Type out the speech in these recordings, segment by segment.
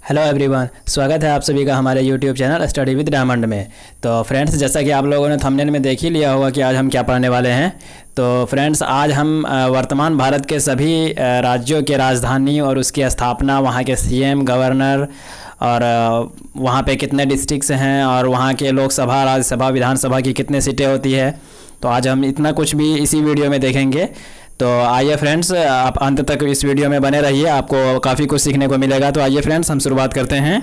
Hello everyone, स्वागत है आप सभी का हमारे YouTube channel study with diamond में। तो फ्रेंड्स, जैसा कि आप लोगों ने थंबनेल में देख ही लिया होगा कि आज हम क्या पढ़ने वाले हैं। तो फ्रेंड्स, आज हम वर्तमान भारत के सभी राज्यों के राजधानी और उसकी स्थापना, वहाँ के सीएम, गवर्नर और वहाँ पे कितने डिस्ट्रिक्ट्स हैं और वहाँ के लोकसभा, राज्यसभा, विधानसभा की कितने सीटें होती है, तो आज हम इतना कुछ भी इसी वीडियो में देखेंगे। तो आइए फ्रेंड्स, आप अंत तक इस वीडियो में बने रहिए, आपको काफ़ी कुछ सीखने को मिलेगा। तो आइए फ्रेंड्स, हम शुरुआत करते हैं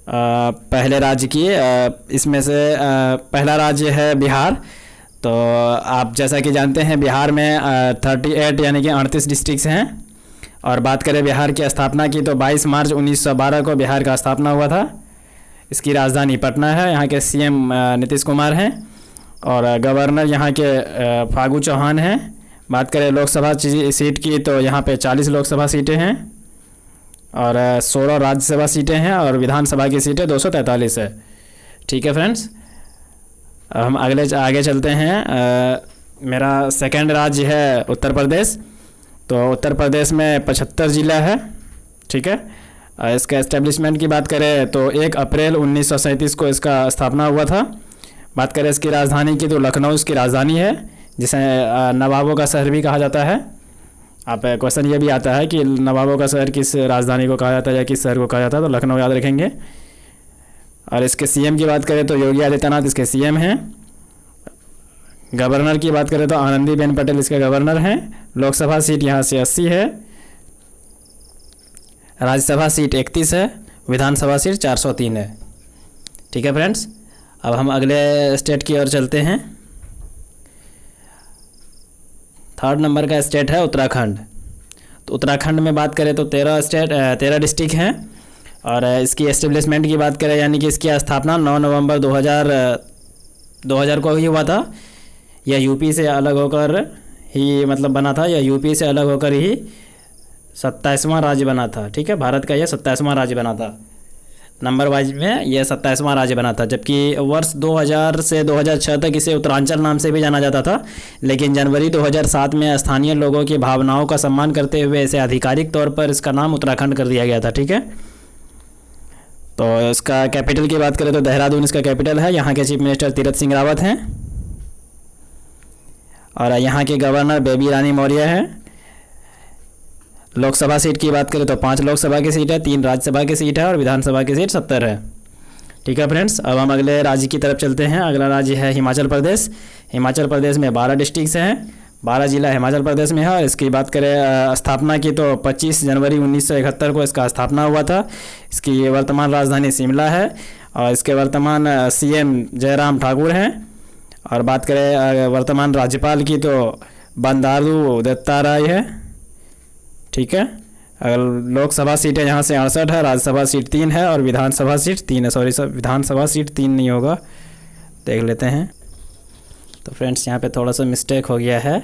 पहले राज्य की। इसमें से पहला राज्य है बिहार। तो आप जैसा कि जानते हैं, बिहार में 38 यानी कि 38 डिस्ट्रिक्ट्स हैं। और बात करें बिहार की स्थापना की, तो 22 मार्च 1912 को बिहार का स्थापना हुआ था। इसकी राजधानी पटना है। यहाँ के सीएम नीतीश कुमार हैं और गवर्नर यहाँ के फागू चौहान हैं। बात करें लोकसभा सीट की, तो यहाँ पे 40 लोकसभा सीटें हैं और 16 राज्यसभा सीटें हैं और विधानसभा की सीटें 243 है। ठीक है फ्रेंड्स, हम आगे चलते हैं। मेरा सेकंड राज्य है उत्तर प्रदेश। तो उत्तर प्रदेश में 75 ज़िला है। ठीक है, इसका एस्टेब्लिशमेंट की बात करें तो 1 अप्रैल 1937 को इसका स्थापना हुआ था। बात करें इसकी राजधानी की, तो लखनऊ इसकी राजधानी है, जिसे नवाबों का शहर भी कहा जाता है। आप क्वेश्चन ये भी आता है कि नवाबों का शहर किस राजधानी को कहा जाता है या किस शहर को कहा जाता है, तो लखनऊ याद रखेंगे। और इसके सीएम की बात करें तो योगी आदित्यनाथ इसके सीएम हैं। गवर्नर की बात करें तो आनंदीबेन पटेल इसके गवर्नर हैं। लोकसभा सीट यहाँ से 80 है, राज्यसभा सीट 31 है, विधानसभा सीट 403 है। ठीक है फ्रेंड्स, अब हम अगले स्टेट की ओर चलते हैं। थर्ड नंबर का स्टेट है उत्तराखंड। तो उत्तराखंड में बात करें तो 13 डिस्ट्रिक्ट हैं। और इसकी एस्टेब्लिशमेंट की बात करें, यानी कि इसकी स्थापना 9 नवंबर 2000 को ही हुआ था। यह यूपी से अलग होकर ही बना था। यह यूपी से अलग होकर ही 27वां राज्य बना था। ठीक है, भारत का यह 27वां राज्य बना था। नंबर वाइज में यह 27वां राज्य बना था, जबकि वर्ष 2000 से 2006 तक इसे उत्तरांचल नाम से भी जाना जाता था। लेकिन जनवरी 2007 में स्थानीय लोगों की भावनाओं का सम्मान करते हुए इसे आधिकारिक तौर पर इसका नाम उत्तराखंड कर दिया गया था। ठीक है, तो इसका कैपिटल की बात करें तो देहरादून इसका कैपिटल है। यहाँ के चीफ मिनिस्टर तीरथ सिंह रावत हैं और यहाँ के गवर्नर बेबी रानी मौर्य हैं। लोकसभा सीट की बात करें तो 5 लोकसभा की सीट है, 3 राज्यसभा की सीट है और विधानसभा की सीट 70 है। ठीक है फ्रेंड्स, अब हम अगले राज्य की तरफ चलते हैं। अगला राज्य है हिमाचल प्रदेश। हिमाचल प्रदेश में 12 डिस्ट्रिक्ट्स हैं, 12 जिला हिमाचल प्रदेश में है। और इसकी बात करें स्थापना की, तो 25 जनवरी 1971 को इसका स्थापना हुआ था। इसकी वर्तमान राजधानी शिमला है और इसके वर्तमान सीएम जयराम ठाकुर हैं। और बात करें वर्तमान राज्यपाल की, तो बंडारू दत्तात्रेय है। ठीक है, अगर लोकसभा सीटें यहाँ से 68 है, राज्यसभा सीट 3 है और विधानसभा सीट 3 है। सॉरी सर, विधानसभा सीट 3 नहीं होगा, देख लेते हैं। तो फ्रेंड्स, यहाँ पे थोड़ा सा मिस्टेक हो गया है।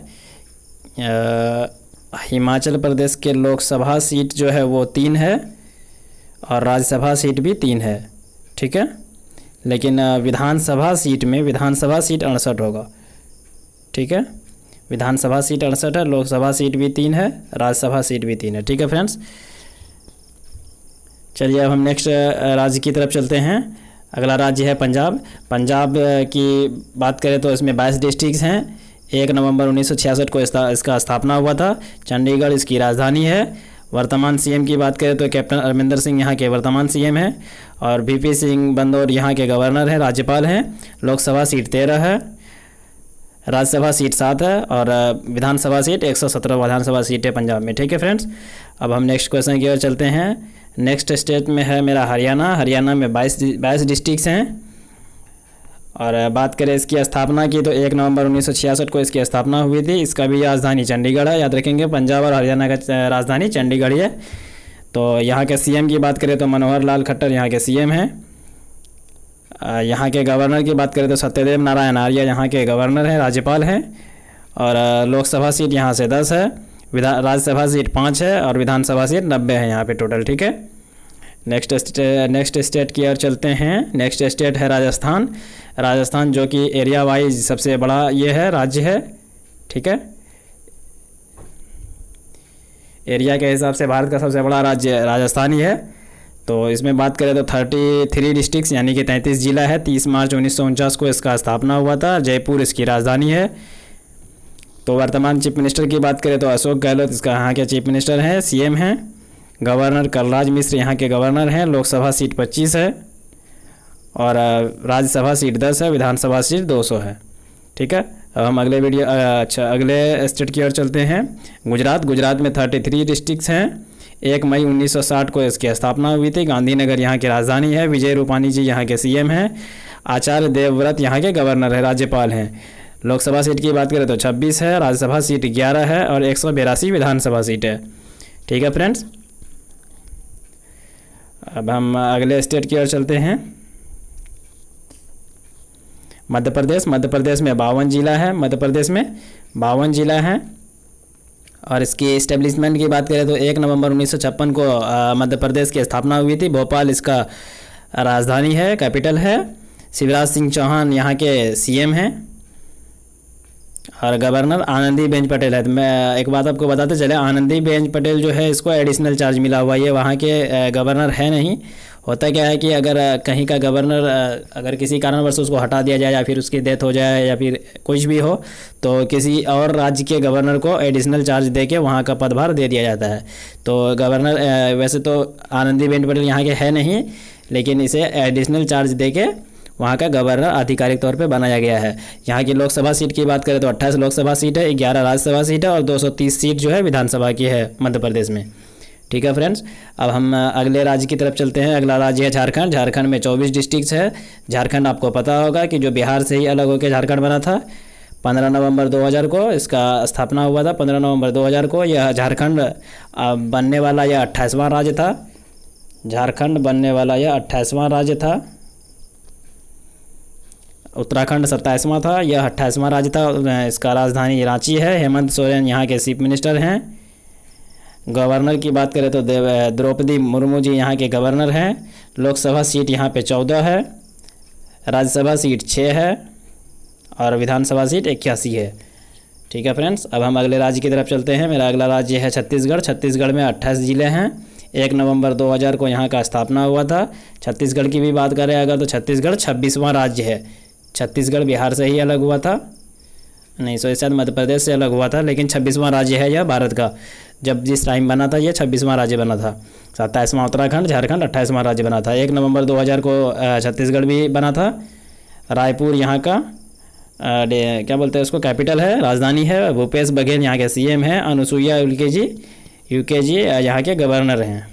हिमाचल प्रदेश के लोकसभा सीट जो है वो 3 है और राज्यसभा सीट भी 3 है। ठीक है, लेकिन विधानसभा सीट 68 होगा। ठीक है, विधानसभा सीट 68 है, लोकसभा सीट भी 3 है, राज्यसभा सीट भी 3 है। ठीक है फ्रेंड्स, चलिए अब हम नेक्स्ट राज्य की तरफ चलते हैं। अगला राज्य है पंजाब। पंजाब की बात करें तो इसमें 22 डिस्ट्रिक्ट्स हैं। 1 नवंबर 1966 को इसका स्थापना हुआ था। चंडीगढ़ इसकी राजधानी है। वर्तमान सीएम की बात करें तो कैप्टन अमरिंदर सिंह यहाँ के वर्तमान सीएम हैं और वीपी सिंह बंदौर यहाँ के गवर्नर हैं, राज्यपाल हैं। लोकसभा सीट 13 है, राज्यसभा सीट 7 है और विधानसभा सीट 117 विधानसभा सीट है पंजाब में। ठीक है फ्रेंड्स, अब हम नेक्स्ट क्वेश्चन की ओर चलते हैं। नेक्स्ट स्टेट में है मेरा हरियाणा। हरियाणा में 22 डिस्ट्रिक्ट्स हैं। और बात करें इसकी स्थापना की, तो 1 नवंबर 1966 को इसकी स्थापना हुई थी। इसका भी राजधानी चंडीगढ़ है, याद रखेंगे। पंजाब और हरियाणा का राजधानी चंडीगढ़ है। तो यहाँ के सीएम की बात करें तो मनोहर लाल खट्टर यहाँ के सीएम हैं। यहाँ के गवर्नर की बात करें तो सत्यदेव नारायण आर्य यहाँ के गवर्नर हैं, राज्यपाल हैं। और लोकसभा सीट यहाँ से 10 है, राज्यसभा सीट 5 है और विधानसभा सीट 90 है यहाँ पे टोटल। ठीक है, नेक्स्ट स्टेट की ओर चलते हैं। नेक्स्ट स्टेट है राजस्थान। राजस्थान जो कि एरिया वाइज सबसे बड़ा ये है राज्य है। ठीक है, एरिया के हिसाब से भारत का सबसे बड़ा राज्य राजस्थान ही है। तो इसमें बात करें तो 33 डिस्ट्रिक्ट यानी कि 33 जिला है। 30 मार्च 1949 को इसका स्थापना हुआ था। जयपुर इसकी राजधानी है। तो वर्तमान चीफ मिनिस्टर की बात करें तो अशोक गहलोत इसका यहाँ के चीफ मिनिस्टर हैं, सीएम हैं। गवर्नर कलराज मिश्र यहाँ के गवर्नर हैं। लोकसभा सीट 25 है और राज्यसभा सीट 10 है। विधानसभा सीट 200 है। ठीक है, अब हम अगले अगले स्टेट की ओर चलते हैं। गुजरात में 33 डिस्ट्रिक्ट हैं। 1 मई 1960 को इसकी स्थापना हुई थी। गांधीनगर यहाँ की राजधानी है। विजय रूपानी जी यहाँ के सीएम हैं। आचार्य देवव्रत यहाँ के गवर्नर है, राज्यपाल हैं। लोकसभा सीट की बात करें तो 26 है। राज्यसभा सीट 11 है और 182 विधानसभा सीट है। ठीक है फ्रेंड्स, अब हम अगले स्टेट की ओर चलते हैं। मध्य प्रदेश में 52 जिला है। मध्य प्रदेश में 52 जिला हैं और इसकी इस्टेब्लिशमेंट की बात करें तो 1 नवंबर 1956 को मध्य प्रदेश की स्थापना हुई थी। भोपाल इसका राजधानी है, कैपिटल है। शिवराज सिंह चौहान यहाँ के सीएम हैं और गवर्नर आनंदीबेन पटेल है। तो मैं एक बात आपको बताते चले, आनंदीबेन पटेल जो है इसको एडिशनल चार्ज मिला हुआ है। ये वहाँ के गवर्नर है नहीं। होता क्या है कि अगर कहीं का गवर्नर अगर किसी कारणवश उसको हटा दिया जाए या फिर उसकी डेथ हो जाए या फिर कुछ भी हो तो किसी और राज्य के गवर्नर को एडिशनल चार्ज दे के वहाँ का पदभार दे दिया जाता है। तो गवर्नर वैसे तो आनंदीबेन पटेल यहाँ के है नहीं, लेकिन इसे एडिशनल चार्ज दे के वहाँ का गवर्नर आधिकारिक तौर पे बनाया गया है। यहाँ की लोकसभा सीट की बात करें तो 28 लोकसभा सीट है, 11 राज्यसभा सीट है और 230 सीट जो है विधानसभा की है मध्य प्रदेश में। ठीक है फ्रेंड्स, अब हम अगले राज्य की तरफ चलते हैं। अगला राज्य है झारखंड। झारखंड में 24 डिस्ट्रिक्ट है। झारखंड आपको पता होगा कि जो बिहार से ही अलग होकर झारखंड बना था। 15 नवंबर 2000 को इसका स्थापना हुआ था। 15 नवंबर 2000 को यह झारखंड बनने वाला यह 28वां राज्य था। झारखंड बनने वाला यह 28वां राज्य था। उत्तराखंड 27वां था, यह 28वां राज्य था। इसका राजधानी रांची है। हेमंत सोरेन यहाँ के चीफ मिनिस्टर हैं। गवर्नर की बात करें तो द्रौपदी मुर्मू जी यहाँ के गवर्नर हैं। लोकसभा सीट यहाँ पे 14 है। राज्यसभा सीट 6 है और विधानसभा सीट 81 है। ठीक है फ्रेंड्स, अब हम अगले राज्य की तरफ चलते हैं। मेरा अगला राज्य है छत्तीसगढ़। छत्तीसगढ़ में 28 ज़िले हैं। 1 नवंबर 2000 को यहाँ का स्थापना हुआ था। छत्तीसगढ़ की भी बात करें अगर तो छत्तीसगढ़ 26वां राज्य है। छत्तीसगढ़ बिहार से ही अलग हुआ था, नहीं सो शायद मध्य प्रदेश से अलग हुआ था, लेकिन 26वां राज्य है यह भारत का। जब जिस टाइम बना था ये 26वां राज्य बना था। 27वां उत्तराखंड, झारखंड 28वां राज्य बना था। 1 नवंबर 2000 को छत्तीसगढ़ भी बना था। रायपुर यहाँ का क्या बोलते हैं उसको कैपिटल है, राजधानी है। भूपेश बघेल यहाँ के सीएम हैं। अनुसुईया यूके जी यहाँ के गवर्नर हैं।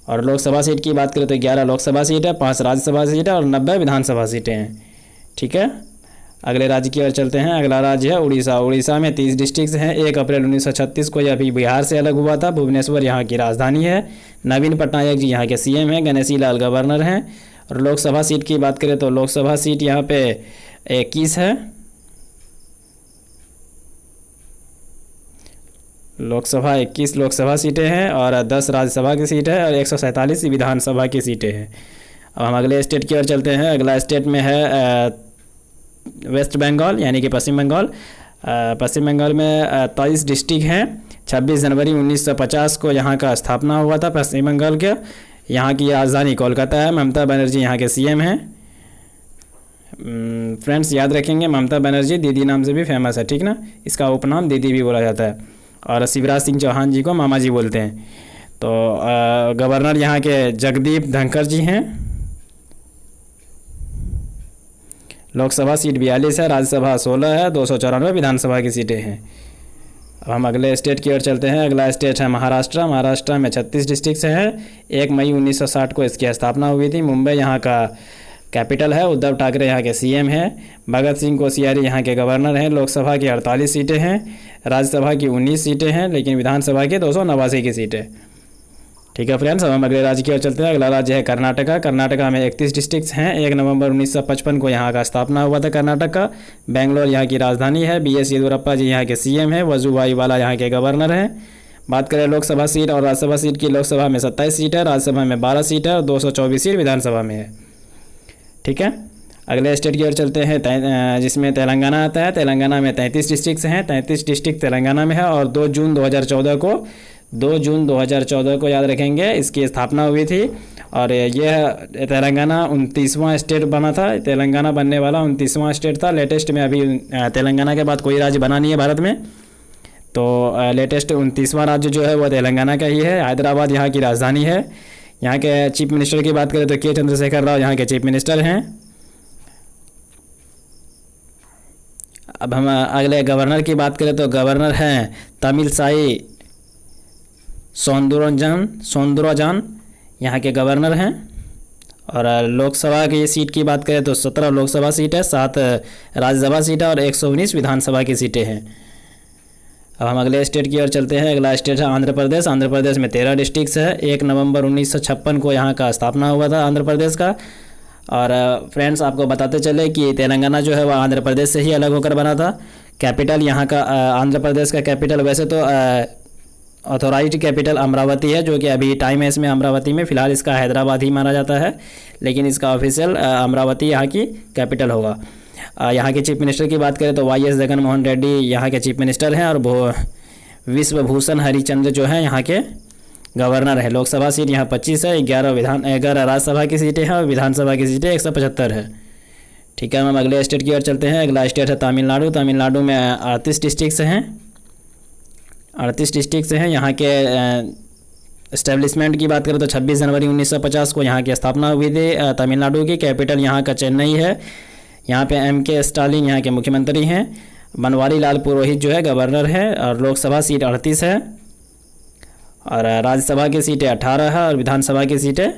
और लोकसभा सीट की बात करें तो 11 लोकसभा सीट है, 5 राज्यसभा सीट है और 90 विधानसभा सीटें हैं। ठीक है, अगले राज्य की ओर चलते हैं। अगला राज्य है उड़ीसा। उड़ीसा में 30 डिस्ट्रिक्ट हैं। 1 अप्रैल 1936 को यह भी बिहार से अलग हुआ था। भुवनेश्वर यहाँ की राजधानी है। नवीन पटनायक जी यहाँ के सीएम हैं। गणेशी लाल गवर्नर हैं। और लोकसभा सीट की बात करें तो लोकसभा सीट यहाँ पे 21 है। लोकसभा 21 लोकसभा सीटें हैं और 10 राज्यसभा की सीट है और 147 विधानसभा की सीटें हैं। अब हम अगले स्टेट की ओर चलते हैं। अगला स्टेट में है वेस्ट बंगाल यानी कि पश्चिम बंगाल। पश्चिम बंगाल में 23 डिस्ट्रिक्ट हैं। 26 जनवरी 1950 को यहाँ का स्थापना हुआ था पश्चिम बंगाल के। यहाँ की राजधानी कोलकाता है। ममता बनर्जी यहाँ के सीएम हैं। फ्रेंड्स याद रखेंगे, ममता बनर्जी दीदी नाम से भी फेमस है, ठीक ना। इसका उपनाम दीदी भी बोला जाता है। और शिवराज सिंह चौहान जी को मामा जी बोलते हैं। तो गवर्नर यहाँ के जगदीप धनखड़ जी हैं। लोकसभा सीट 42 है, राज्यसभा 16 है, 294 विधानसभा की सीटें हैं। अब हम अगले स्टेट की ओर चलते हैं। अगला स्टेट है महाराष्ट्र। महाराष्ट्र में 36 डिस्ट्रिक्ट हैं। 1 मई 1960 को इसकी स्थापना हुई थी। मुंबई यहाँ का कैपिटल है। उद्धव ठाकरे यहाँ के सीएम हैं। भगत सिंह कोश्यारी यहाँ के गवर्नर हैं। लोकसभा की 48 सीटें हैं, राज्यसभा की 19 सीटें हैं, लेकिन विधानसभा की 289 की सीटें। ठीक है फ्रेंड्स, अब हम अगले राज्य की ओर चलते हैं। अगला राज्य है कर्नाटका। कर्नाटका में 31 डिस्ट्रिक्ट हैं। 1 नवंबर 1955 को यहाँ का स्थापना हुआ था कर्नाटक का। बेंगलोर यहाँ की राजधानी है। BS येदियुरप्पा जी यहाँ के सीएम हैं। वजुभाई वाला यहाँ के गवर्नर हैं। बात करें लोकसभा सीट और राज्यसभा सीट की, लोकसभा में 27 सीट है, राज्यसभा में 12 सीट है और 224 सीट विधानसभा में है। ठीक है, अगले स्टेट की ओर चलते हैं जिसमें तेलंगाना आता है। तेलंगाना में 33 डिस्ट्रिक्ट हैं। 33 डिस्ट्रिक्ट तेलंगाना में है और 2 जून 2014 को 2 जून 2014 को याद रखेंगे इसकी स्थापना हुई थी। और यह तेलंगाना 29वां स्टेट बना था। तेलंगाना बनने वाला 29वां स्टेट था। लेटेस्ट में अभी तेलंगाना के बाद कोई राज्य बना नहीं है भारत में, तो लेटेस्ट 29वां राज्य जो है वो तेलंगाना का ही है। हैदराबाद यहाँ की राजधानी है। यहाँ के चीफ मिनिस्टर की बात करें तो के चंद्रशेखर राव यहाँ के चीफ मिनिस्टर हैं। अब हम अगले गवर्नर की बात करें तो गवर्नर हैं तमिलसाई सौंदरराजन यहाँ के गवर्नर हैं। और लोकसभा की सीट की बात करें तो 17 लोकसभा सीट है, 7 राज्यसभा सीट है और 119 विधानसभा की सीटें हैं। अब हम अगले स्टेट की ओर चलते हैं। अगला स्टेट है आंध्र प्रदेश। आंध्र प्रदेश में 13 डिस्ट्रिक्ट्स है। 1 नवंबर 1956 को यहाँ का स्थापना हुआ था आंध्र प्रदेश का। और फ्रेंड्स आपको बताते चले कि तेलंगाना जो है वह आंध्र प्रदेश से ही अलग होकर बना था। कैपिटल यहाँ का आंध्र प्रदेश का कैपिटल वैसे तो अथॉराइज्ड कैपिटल अमरावती है, जो कि अभी टाइम है इसमें अमरावती में। फ़िलहाल इसका हैदराबाद ही माना जाता है, लेकिन इसका ऑफिशियल अमरावती यहाँ की कैपिटल होगा। यहाँ के चीफ मिनिस्टर की बात करें तो वाई.एस. जगन मोहन रेड्डी यहाँ के चीफ मिनिस्टर हैं। और विश्वभूषण हरिचंद्र जो है यहाँ के गवर्नर है। लोकसभा सीट यहाँ 25 है, 11 राज्यसभा की सीटें हैं और विधानसभा की सीटें 175 है। ठीक है, हम अगले स्टेट की ओर चलते हैं। अगला स्टेट है तमिलनाडु। तमिलनाडु में 38 डिस्ट्रिक्ट हैं। 38 डिस्ट्रिक्ट हैं। यहाँ के इस्टेब्लिशमेंट की बात करें तो 26 जनवरी 1950 को यहाँ की स्थापना हुई थी। तमिलनाडु की कैपिटल यहाँ का चेन्नई है। यहाँ पे M.K. स्टालिन यहाँ के मुख्यमंत्री हैं। बनवारी लाल पुरोहित जो है गवर्नर है। और लोकसभा सीट 38 है और राज्यसभा की सीटें 18 है और विधानसभा की सीटें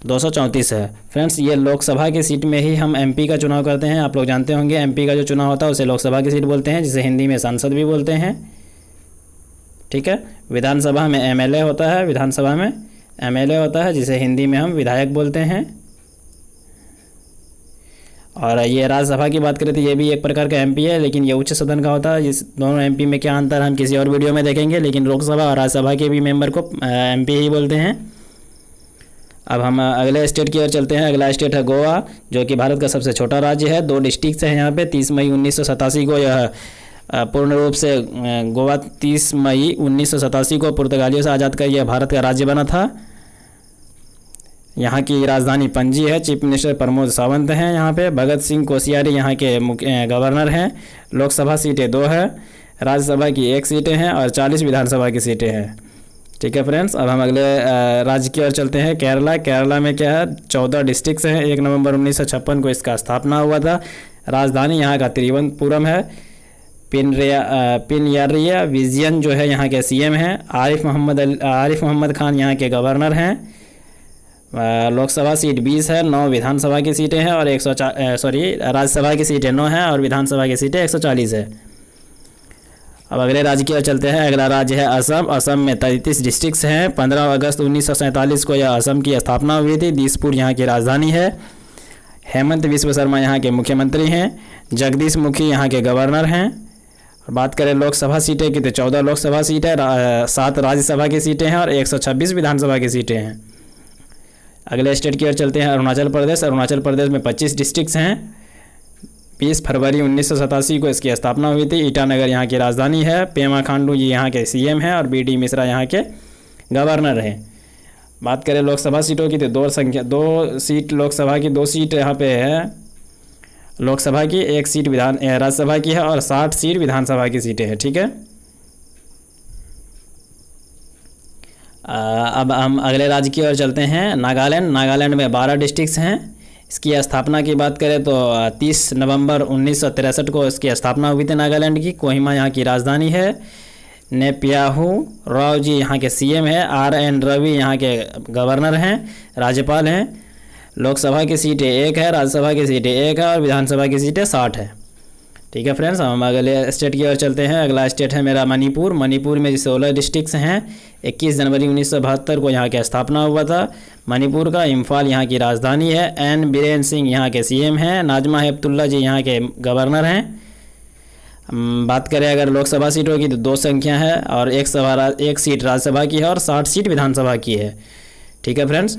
234 है। फ्रेंड्स, ये लोकसभा की सीट में ही हम MP का चुनाव करते हैं। आप लोग जानते होंगे MP का जो चुनाव होता है उसे लोकसभा की सीट बोलते हैं, जिसे हिंदी में सांसद भी बोलते हैं। ठीक है, विधानसभा में MLA होता है। विधानसभा में MLA होता है, जिसे हिंदी में हम विधायक बोलते हैं। और ये राज्यसभा की बात करें तो ये भी एक प्रकार का MP है, लेकिन ये उच्च सदन का होता है। इस दोनों MP में क्या अंतर हम किसी और वीडियो में देखेंगे, लेकिन लोकसभा और राज्यसभा के भी मेंबर को MP ही बोलते हैं। अब हम अगले स्टेट की ओर चलते हैं। अगला स्टेट है गोवा, जो कि भारत का सबसे छोटा राज्य है। 2 डिस्ट्रिक्ट हैं यहाँ पे। 30 मई 1987 को यह पूर्ण रूप से गोवा 30 मई 1987 को पुर्तगालियों से आज़ाद कर यह भारत का राज्य बना था। यहाँ की राजधानी पणजी है। चीफ मिनिस्टर प्रमोद सावंत हैं यहाँ पे। भगत सिंह कोश्यारी यहाँ के गवर्नर हैं। लोकसभा सीटें 2 है, राज्यसभा की 1 सीटें हैं और 40 विधानसभा की सीटें हैं। ठीक है फ्रेंड्स, अब हम अगले राज्य की ओर चलते हैं। केरला। केरला में क्या है, 14 डिस्ट्रिक्ट्स हैं। 1 नवंबर 1956 को इसका स्थापना हुआ था। राजधानी यहाँ का तिरुवनंतपुरम है। पिनयारिया विजयन जो है यहाँ के CM हैं। आरिफ मोहम्मद खान यहाँ के गवर्नर हैं। लोकसभा सीट 20 है, 9 विधानसभा की सीटें हैं और राज्यसभा की सीटें 9 हैं और विधानसभा की सीटें 140 है। अब अगले राज्य की ओर चलते हैं। अगला राज्य है असम। असम में 33 डिस्ट्रिक्ट्स हैं। 15 अगस्त 1947 को यह असम की स्थापना हुई थी। दिसपुर यहाँ की राजधानी है। हेमंत विश्व शर्मा यहाँ के मुख्यमंत्री हैं। जगदीश मुखी यहाँ के गवर्नर हैं। और बात करें लोकसभा सीटें की तो 14 लोकसभा सीट है, 7 राज्यसभा की सीटें हैं और 126 विधानसभा की सीटें हैं। अगले स्टेट की ओर चलते हैं। अरुणाचल प्रदेश। अरुणाचल प्रदेश में 25 डिस्ट्रिक्ट्स हैं। 20 फरवरी 1987 को इसकी स्थापना हुई थी। ईटानगर यहाँ की राजधानी है। पेमा खांडू जी यहाँ के CM हैं और BD मिश्रा यहाँ के गवर्नर हैं। बात करें लोकसभा सीटों की तो 2 सीट लोकसभा की, 2 सीट यहाँ पे है लोकसभा की, 1 सीट राज्यसभा की है और 60 सीट विधानसभा की सीटें हैं। ठीक है, अब हम अगले राज्य की ओर चलते हैं। नागालैंड। नागालैंड में 12 डिस्ट्रिक्ट्स हैं। इसकी स्थापना की बात करें तो 30 नवंबर 1963 को इसकी स्थापना हुई थी नागालैंड की। कोहिमा यहाँ की राजधानी है। नेपियाहू राव जी यहाँ के CM है। RN रवि यहाँ के गवर्नर हैं, राज्यपाल हैं। लोकसभा की सीटें 1 है, राज्यसभा की सीटें 1 है और विधानसभा की सीटें 60 है। ठीक है फ्रेंड्स, हम अगले स्टेट की ओर चलते हैं। अगला स्टेट है मेरा मणिपुर। मणिपुर में 16 डिस्ट्रिक्ट्स हैं। 21 जनवरी 1972 को यहाँ की स्थापना हुआ था। मणिपुर का इम्फाल यहाँ की राजधानी है। N बीरेन सिंह यहाँ के CM हैं। नाजमा हेपतुल्ला जी यहाँ के गवर्नर हैं। बात करें अगर लोकसभा सीटों की तो 2 संख्या है और 1 सीट राज्यसभा की है और 60 सीट विधानसभा की है। ठीक है फ्रेंड्स,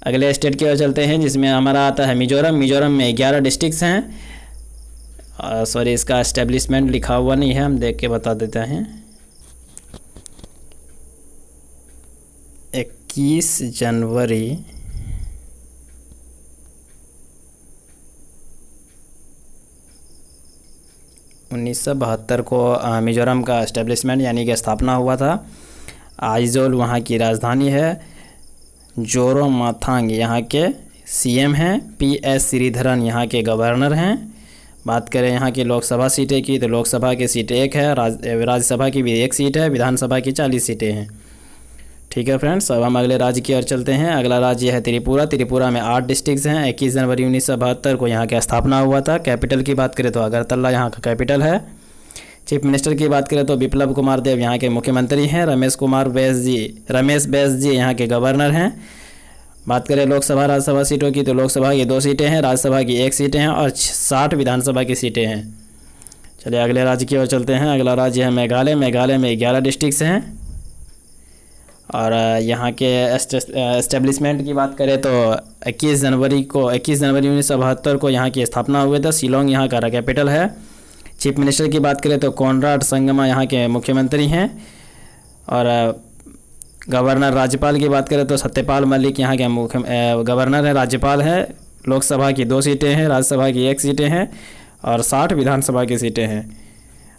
अगले स्टेट की ओर चलते हैं जिसमें हमारा आता है मिजोरम। मिजोरम में 11 डिस्ट्रिक्ट्स हैं। इसका एस्टेब्लिशमेंट लिखा हुआ नहीं है, हम देख के बता देते हैं। 21 जनवरी 1972 को मिजोरम का एस्टेब्लिशमेंट यानी कि स्थापना हुआ था। आइजोल वहाँ की राजधानी है। जोरामाथांग यहाँ के सीएम हैं। PS श्रीधरन यहाँ के गवर्नर हैं। बात करें यहाँ की लोकसभा सीटें की तो लोकसभा की सीट 1 है, राज्यसभा की भी 1 सीट है, विधानसभा की 40 सीटें हैं। ठीक है फ्रेंड्स, अब हम अगले राज्य की ओर चलते हैं। अगला राज्य है त्रिपुरा। त्रिपुरा में 8 डिस्ट्रिक्ट्स हैं। 21 जनवरी 1972 को यहाँ की स्थापना हुआ था। कैपिटल की बात करें तो अगरतला यहाँ का कैपिटल है। चीफ मिनिस्टर की बात करें तो बिप्लब कुमार देव यहाँ के मुख्यमंत्री हैं। रमेश बैस जी यहाँ के गवर्नर हैं। बात करें लोकसभा राज्यसभा सीटों की तो लोकसभा की 2 सीटें हैं, राज्यसभा की 1 सीटें हैं और 60 विधानसभा की सीटें हैं। चलिए अगले राज्य की ओर चलते हैं। अगला राज्य है मेघालय। मेघालय में 11 डिस्ट्रिक्ट्स हैं और यहाँ के एस्टेब्लिशमेंट की बात करें तो 21 जनवरी 1972 को यहाँ की स्थापना हुई था। शिलोंग यहाँ का कैपिटल है। चीफ मिनिस्टर की बात करें तो कॉनराड संगमा यहाँ के मुख्यमंत्री हैं और गवर्नर राज्यपाल की बात करें तो सत्यपाल मलिक यहाँ के गवर्नर है, राज्यपाल है। लोकसभा की 2 सीटें हैं, राज्यसभा की 1 सीटें हैं और 60 विधानसभा की सीटें हैं।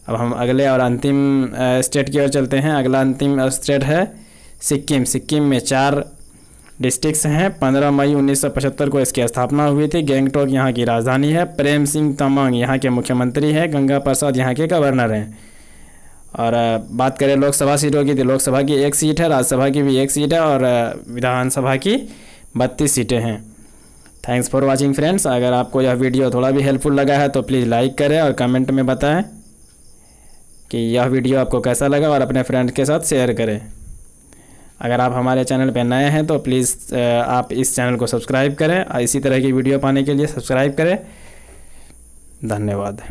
अब हम अगले और अंतिम स्टेट की ओर चलते हैं। अगला अंतिम स्टेट है सिक्किम। सिक्किम में 4 डिस्ट्रिक्ट्स हैं। 15 मई 1975 को इसकी स्थापना हुई थी। गैंगटॉक यहाँ की राजधानी है। प्रेम सिंह तमांग यहाँ के मुख्यमंत्री हैं। गंगा प्रसाद यहाँ के गवर्नर हैं। और बात करें लोकसभा सीटों की तो लोकसभा की 1 सीट है, राज्यसभा की भी 1 सीट है और विधानसभा की 32 सीटें हैं। Thanks for watching friends. अगर आपको यह वीडियो थोड़ा भी हेल्पफुल लगा है तो प्लीज़ लाइक करें और कमेंट में बताएं कि यह वीडियो आपको कैसा लगा और अपने फ्रेंड के साथ शेयर करें। अगर आप हमारे चैनल पर नए हैं तो प्लीज़ आप इस चैनल को सब्सक्राइब करें और इसी तरह की वीडियो पाने के लिए सब्सक्राइब करें। धन्यवाद।